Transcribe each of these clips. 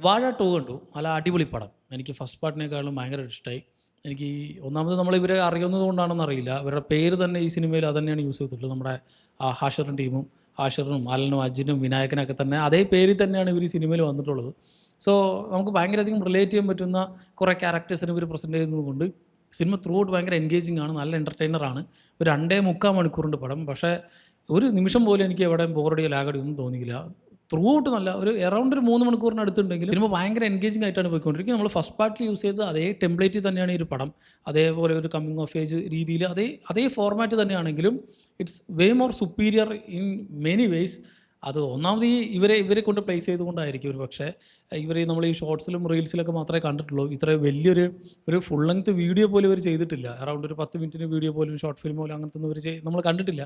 വാഴ 2 കണ്ടു. നല്ല അടിപൊളി പടം. എനിക്ക് ഫസ്റ്റ് പാർട്ടിനേക്കാളും ഭയങ്കര ഇഷ്ടമായി. എനിക്ക് ഒന്നാമത് നമ്മളിവരെ അറിയുന്നത് കൊണ്ടാണെന്ന് അറിയില്ല. ഇവരുടെ പേര് തന്നെ ഈ സിനിമയിൽ അതന്നെയാണ് യൂസ് ചെയ്തിട്ടുള്ളത്. നമ്മുടെ ഹാഷിറും ടീമും, ഹാഷിറിനും അലനും അജിനും വിനായകനൊക്കെ തന്നെ അതേ പേരിൽ തന്നെയാണ് ഇവർ ഈ സിനിമയിൽ വന്നിട്ടുള്ളത്. സോ നമുക്ക് ഭയങ്കരധികം റിലേറ്റ് ചെയ്യാൻ പറ്റുന്ന കുറേ ക്യാരക്ടേഴ്സിനെ ഇവർ പ്രസൻറ്റ് ചെയ്യുന്നതുകൊണ്ട് സിനിമ ത്രൂ ഔട്ട് ഭയങ്കര എൻഗേജിങ് ആണ്. നല്ല എൻ്റർടൈനറാണ്. ഒരു 2.75 മണിക്കൂറിൻ്റെ പടം. പക്ഷേ ഒരു നിമിഷം പോലും എനിക്ക് എവിടെയും ബോറടിയോ ലാഗടിയോ ഒന്നും തോന്നിയില്ല. ത്രൂ ഔട്ട് നല്ല ഒരു എറൗണ്ട് ഒരു 3 മണിക്കൂറിനടുത്തുണ്ടെങ്കിലും സിനിമ ഭയങ്കര എൻഗേജിംഗ് ആയിട്ടാണ് പോയിക്കൊണ്ടിരിക്കുന്നത്. നമ്മൾ ഫസ്റ്റ് പാർട്ടിൽ യൂസ് ചെയ്തത് അതേ ടെംപ്ലേറ്റിൽ തന്നെയാണ് ഈ ഒരു പടം. അതേപോലെ ഒരു കമ്മിങ് ഓഫ് ഏജ് രീതിയിൽ അതേ ഫോർമാറ്റ് തന്നെയാണെങ്കിലും it's way more superior in many ways. അത് ഒന്നാമത് ഇവരെ കൊണ്ട് പ്ലേസ് ചെയ്തുകൊണ്ടായിരിക്കും ഒരു പക്ഷേ നമ്മൾ ഈ ഷോർട്സിലും റീൽസിലൊക്കെ മാത്രമേ കണ്ടിട്ടുള്ളൂ. ഇത്ര വലിയൊരു ഫുൾ ലെങ്ത് വീഡിയോ പോലും ഇവർ ചെയ്തിട്ടില്ല. അറൗണ്ട് ഒരു 10 മിനിറ്റിന് വീഡിയോ പോലും ഷോർട്ട് ഫിലിം പോലും അങ്ങനത്തെ ഒന്നും നമ്മൾ കണ്ടിട്ടില്ല.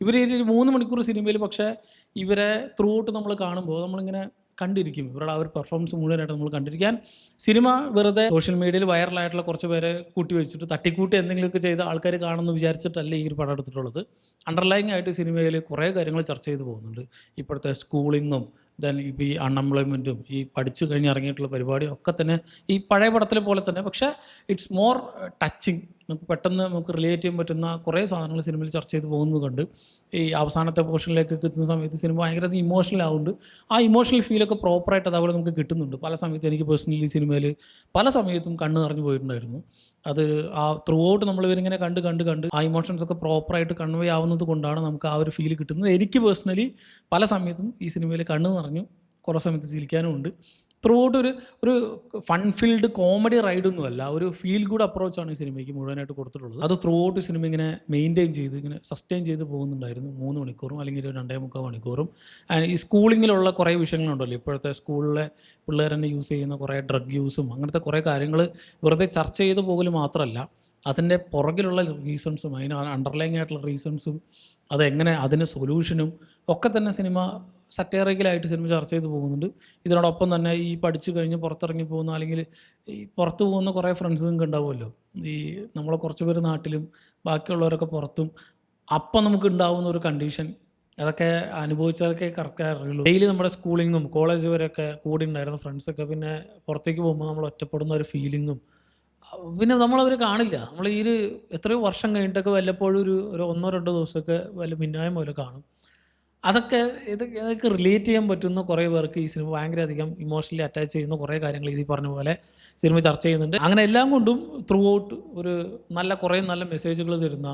ഇവർ ഈ 3 മണിക്കൂർ സിനിമയിൽ പക്ഷേ ഇവരെ ത്രൂ ഔട്ട് നമ്മൾ കാണുമ്പോൾ നമ്മളിങ്ങനെ കണ്ടിരിക്കും. ഇവരുടെ ആ ഒരു പെർഫോമൻസ് മുഴുവനായിട്ട് നമ്മൾ കണ്ടിരിക്കാൻ. സിനിമ വെറുതെ സോഷ്യൽ മീഡിയയിൽ വൈറലായിട്ടുള്ള കുറച്ച് പേരെ കൂട്ടി വെച്ചിട്ട് തട്ടിക്കൂട്ടി എന്തെങ്കിലുമൊക്കെ ചെയ്ത് ആൾക്കാർ കാണുമെന്ന് വിചാരിച്ചിട്ടല്ല ഈ ഒരു പടം എടുത്തിട്ടുള്ളത്. അണ്ടർലൈങ് ആയിട്ട് സിനിമയിൽ കുറേ കാര്യങ്ങൾ ചർച്ച ചെയ്ത് പോകുന്നുണ്ട്. ഇപ്പോഴത്തെ സ്കൂളിങ്ങും ദെൻ ഇപ്പോൾ ഈ അൺഎംപ്ലോയ്മെൻറ്റും ഈ പഠിച്ചു കഴിഞ്ഞ് ഇറങ്ങിയിട്ടുള്ള പരിപാടിയും ഒക്കെ തന്നെ ഈ പഴയ പടത്തിലെ പോലെ തന്നെ. പക്ഷേ ഇറ്റ്സ് മോർ ടച്ചിങ്. നമുക്ക് പെട്ടെന്ന് റിലേറ്റ് ചെയ്യാൻ പറ്റുന്ന കുറേ സാധനങ്ങൾ സിനിമയിൽ ചർച്ച ചെയ്ത് പോകുന്നത് കൊണ്ട് ഈ അവസാനത്തെ പോർഷനിലേക്കൊക്കെ എത്തുന്ന സമയത്ത് സിനിമ ഭയങ്കരധികം ഇമോഷണൽ ആവുന്നുണ്ട്. ആ ഇമോഷണൽ ഫീലൊക്കെ പ്രോപ്പറായിട്ട് അതേപോലെ നമുക്ക് കിട്ടുന്നുണ്ട്. പല സമയത്തും എനിക്ക് പേഴ്സണലി സിനിമയിൽ പല സമയത്തും കണ്ണ് നിറഞ്ഞു പോയിട്ടുണ്ടായിരുന്നു. അത് ആ ത്രൂ ഔട്ട് നമ്മളിവരിങ്ങനെ കണ്ട് ആ ഇമോഷൻസ് ഒക്കെ പ്രോപ്പറായിട്ട് കൺവേ ആവുന്നത് കൊണ്ടാണ് നമുക്ക് ആ ഒരു ഫീൽ കിട്ടുന്നത്. എനിക്ക് പേഴ്സണലി പല സമയത്തും ഈ സിനിമയിൽ കണ്ണ് നിറഞ്ഞു, കുറേ സമയത്ത് ചിരിക്കാനും ഉണ്ട്. ത്രൂ ഔട്ട് ഒരു ഫൺ ഫീൽഡ് കോമഡി റൈഡൊന്നുമല്ല, ഒരു ഫീൽ ഗുഡ് അപ്രോച്ചാണ് ഈ സിനിമയ്ക്ക് മുഴുവനായിട്ട് കൊടുത്തിട്ടുള്ളത്. അത് ത്രൂ ഔട്ട് സിനിമ ഇങ്ങനെ മെയിൻറ്റെയിൻ ചെയ്ത് ഇങ്ങനെ സസ്റ്റെയിൻ ചെയ്ത് പോകുന്നുണ്ടായിരുന്നു. 3 മണിക്കൂറും അല്ലെങ്കിൽ ഒരു 2.75 മണിക്കൂറും. ഈ സ്കൂളിങ്ങിലുള്ള കുറേ വിഷയങ്ങളുണ്ടല്ലോ, ഇപ്പോഴത്തെ സ്കൂളിലെ പിള്ളേർ തന്നെ യൂസ് ചെയ്യുന്ന കുറേ ഡ്രഗ് യൂസും അങ്ങനത്തെ കുറേ കാര്യങ്ങൾ വെറുതെ ചർച്ച ചെയ്ത് പോകൽ മാത്രമല്ല, അതിൻ്റെ പുറകിലുള്ള റീസൺസും അതിന് അണ്ടർലൈങ് ആയിട്ടുള്ള റീസൺസും അതെങ്ങനെ അതിന് സൊല്യൂഷനും ഒക്കെ തന്നെ സിനിമ സറ്റയറിക്കലായിട്ട് സിനിമ ചർച്ച ചെയ്ത് പോകുന്നുണ്ട്. ഇതിനോടൊപ്പം തന്നെ ഈ പഠിച്ചു കഴിഞ്ഞ് പുറത്തിറങ്ങി പോകുന്ന അല്ലെങ്കിൽ ഈ പുറത്ത് പോകുന്ന കുറേ ഫ്രണ്ട്സ് നിങ്ങൾക്ക് ഉണ്ടാവുമല്ലോ. ഈ നമ്മളെ കുറച്ച് പേര് നാട്ടിലും ബാക്കിയുള്ളവരൊക്കെ പുറത്തും. അപ്പം നമുക്ക് ഉണ്ടാവുന്ന ഒരു കണ്ടീഷൻ അതൊക്കെ അനുഭവിച്ചതൊക്കെ കറക്റ്റ് അറിയുള്ളൂ. ഡെയിലി നമ്മുടെ സ്കൂളിങ്ങും കോളേജ് വരെയൊക്കെ കൂടി ഉണ്ടായിരുന്ന ഫ്രണ്ട്സൊക്കെ പിന്നെ പുറത്തേക്ക് പോകുമ്പോൾ നമ്മൾ ഒറ്റപ്പെടുന്ന ഒരു ഫീലിങ്ങും പിന്നെ നമ്മളവരെ കാണില്ല. നമ്മൾ ഈ എത്രയോ വർഷം കഴിഞ്ഞിട്ടൊക്കെ വല്ലപ്പോഴും ഒരു 1-2 ദിവസമൊക്കെ വല്ല മിന്നായം പോലെ കാണും. ഇതൊക്കെ റിലേറ്റ് ചെയ്യാൻ പറ്റുന്ന കുറേ പേർക്ക് ഈ സിനിമ ഭയങ്കരധികം ഇമോഷണലി അറ്റാച്ച് ചെയ്യുന്ന കുറേ കാര്യങ്ങൾ ഈ പറഞ്ഞ പോലെ സിനിമ ചർച്ച ചെയ്യുന്നുണ്ട്. അങ്ങനെ എല്ലാം കൊണ്ടും ത്രൂ ഔട്ട് ഒരു കുറേ നല്ല മെസ്സേജുകൾ തരുന്ന,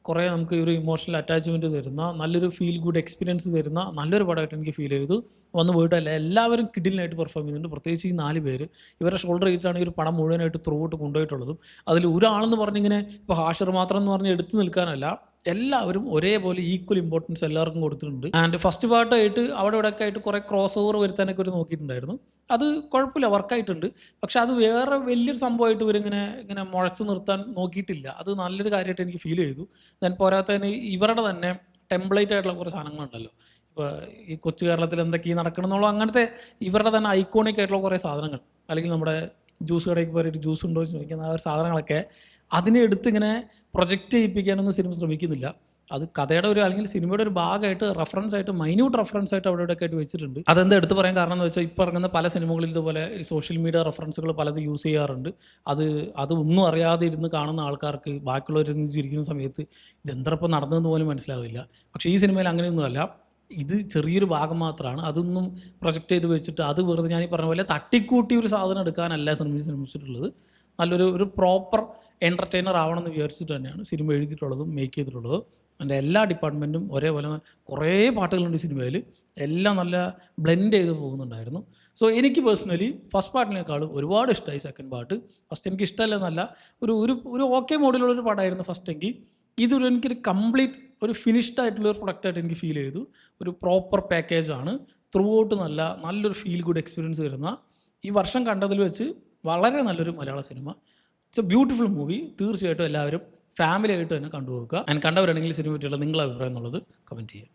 കുറേ നമുക്ക് ഒരു ഇമോഷണൽ അറ്റാച്ച്മെൻറ്റ് തരുന്ന, നല്ലൊരു ഫീൽ ഗുഡ് എക്സ്പീരിയൻസ് തരുന്ന നല്ലൊരു പടമായിട്ട് എനിക്ക് ഫീൽ ചെയ്തു. വന്ന് പോയിട്ടല്ല, എല്ലാവരും കിഡിലിനായിട്ട് പെർഫോം ചെയ്യുന്നുണ്ട്. പ്രത്യേകിച്ച് ഈ 4 പേര് ഇവരുടെ ഷോൾഡർ ചെയ്തിട്ടാണ് ഈ ഒരു പടം മുഴുവനായിട്ട് ത്രൂ ഔട്ട് കൊണ്ടുപോയിട്ടുള്ളതും. അതിൽ ഒരാളെന്ന് പറഞ്ഞിങ്ങനെ ഇപ്പോൾ ഹാഷിർ മാത്രം എന്ന് പറഞ്ഞ് എടുത്തു നിൽക്കാനല്ല, എല്ലാവരും ഒരേപോലെ ഈക്വൽ ഇമ്പോർട്ടൻസ് എല്ലാവർക്കും കൊടുത്തിട്ടുണ്ട്. ആൻഡ് ഫസ്റ്റ് പാർട്ടായിട്ട് അവിടെ ഇവിടെയൊക്കെ ആയിട്ട് കുറേ ക്രോസ് ഓവർ വരുത്താനൊക്കെ ഒരു നോക്കിയിട്ടുണ്ടായിരുന്നു. അത് കുഴപ്പമില്ല, വർക്കായിട്ടുണ്ട്. പക്ഷെ അത് വേറെ വലിയൊരു സംഭവമായിട്ട് ഇവരിങ്ങനെ മുഴച്ചു നിർത്താൻ നോക്കിയിട്ടില്ല. അത് നല്ലൊരു കാര്യമായിട്ട് എനിക്ക് ഫീൽ ചെയ്തു. ദെൻ പോരാത്തതിന് ഇവരുടെ തന്നെ ടെംപ്ലേറ്റ് ആയിട്ടുള്ള കുറേ സാധനങ്ങളുണ്ടല്ലോ. ഇപ്പോൾ ഈ കൊച്ചു കേരളത്തിൽ എന്തൊക്കെയാണ് നടക്കണം എന്നുള്ള അങ്ങനത്തെ ഇവരുടെ തന്നെ ഐക്കോണിക് ആയിട്ടുള്ള കുറേ സാധനങ്ങൾ, അല്ലെങ്കിൽ നമ്മുടെ ജ്യൂസ് കടയ്ക്ക് പോയിട്ട് ജ്യൂസ് ഉണ്ടോ എന്ന് ചോദിക്കുന്ന ആ ഒരു സാധനങ്ങളൊക്കെ അതിനെ എടുത്തിങ്ങനെ പ്രൊജക്റ്റ് ചെയ്യിപ്പിക്കാനൊന്നും സിനിമ ശ്രമിക്കുന്നില്ല. അത് കഥയുടെ അല്ലെങ്കിൽ സിനിമയുടെ ഒരു ഭാഗമായിട്ട് മൈന്യൂട്ട് റെഫറൻസ് ആയിട്ട് അവിടെ ഇവിടെയൊക്കെ ആയിട്ട് വെച്ചിട്ടുണ്ട്. അതെന്താ എടുത്ത് പറയാൻ കാരണം എന്ന് വെച്ചാൽ ഇപ്പോൾ ഇറങ്ങുന്ന പല സിനിമകളിൽ ഇതുപോലെ ഈ സോഷ്യൽ മീഡിയ റെഫറൻസുകൾ പലതും യൂസ് ചെയ്യാറുണ്ട്. അത് ഒന്നും അറിയാതെ ഇരുന്ന് കാണുന്ന ആൾക്കാർക്ക് ബാക്കിയുള്ളവരിന്ന് ചിരിക്കുന്ന സമയത്ത് ഇതെന്തപ്പം നടന്നതെന്ന് പോലും മനസ്സിലാവില്ല. പക്ഷേ ഈ സിനിമയിൽ അങ്ങനെയൊന്നുമല്ല. ഇത് ചെറിയൊരു ഭാഗം മാത്രമാണ്. അതൊന്നും പ്രൊജക്റ്റ് ചെയ്ത് വെച്ചിട്ട് അത് വെറുതെ ഞാൻ ഈ പറഞ്ഞ പോലെ തട്ടിക്കൂട്ടി ഒരു സാധനം എടുക്കാനല്ല ശ്രമിച്ചിട്ടുള്ളത്. നല്ലൊരു പ്രോപ്പർ എൻ്റർടൈനർ ആവണമെന്ന് വിചാരിച്ചിട്ട് തന്നെയാണ് സിനിമ എഴുതിയിട്ടുള്ളതും മേക്ക് ചെയ്തിട്ടുള്ളതും. അതിൻ്റെ എല്ലാ ഡിപ്പാർട്ട്മെൻറ്റും ഒരേപോലെ കുറേ പാട്ടുകളുണ്ട് സിനിമയിൽ, എല്ലാം നല്ല ബ്ലെൻഡ് ചെയ്ത് പോകുന്നുണ്ടായിരുന്നു. സോ എനിക്ക് പേഴ്സണലി ഫസ്റ്റ് പാർട്ടിനേക്കാളും ഒരുപാട് ഇഷ്ടമായി സെക്കൻഡ് പാർട്ട്. ഫസ്റ്റ് എനിക്ക് ഇഷ്ടമല്ലെന്നല്ല, ഒരു ഓക്കെ മോഡിലുള്ളൊരു പടമായിരുന്നു ഫസ്റ്റ് എങ്കിൽ. എനിക്കൊരു കംപ്ലീറ്റ് ഒരു ഫിനിഷ്ഡ് ആയിട്ടുള്ളൊരു പ്രൊഡക്റ്റായിട്ട് എനിക്ക് ഫീൽ ചെയ്തു. ഒരു പ്രോപ്പർ പാക്കേജാണ്. ത്രൂ ഔട്ട് നല്ലൊരു ഫീൽ ഗുഡ് എക്സ്പീരിയൻസ് തരുന്ന, ഈ വർഷം കണ്ടതിൽ വെച്ച് വളരെ നല്ലൊരു മലയാള cinema. It's A beautiful movie. തീർച്ചയായിട്ടും എല്ലാവരും ഫാമിലി ആയിട്ട് തന്നെ കണ്ടുപോകുക. കണ്ടവരാണെങ്കിൽ സിനിമ പറ്റിയുള്ള നിങ്ങളുടെ അഭിപ്രായം എന്നുള്ളത് കമൻറ്റ് ചെയ്യുക.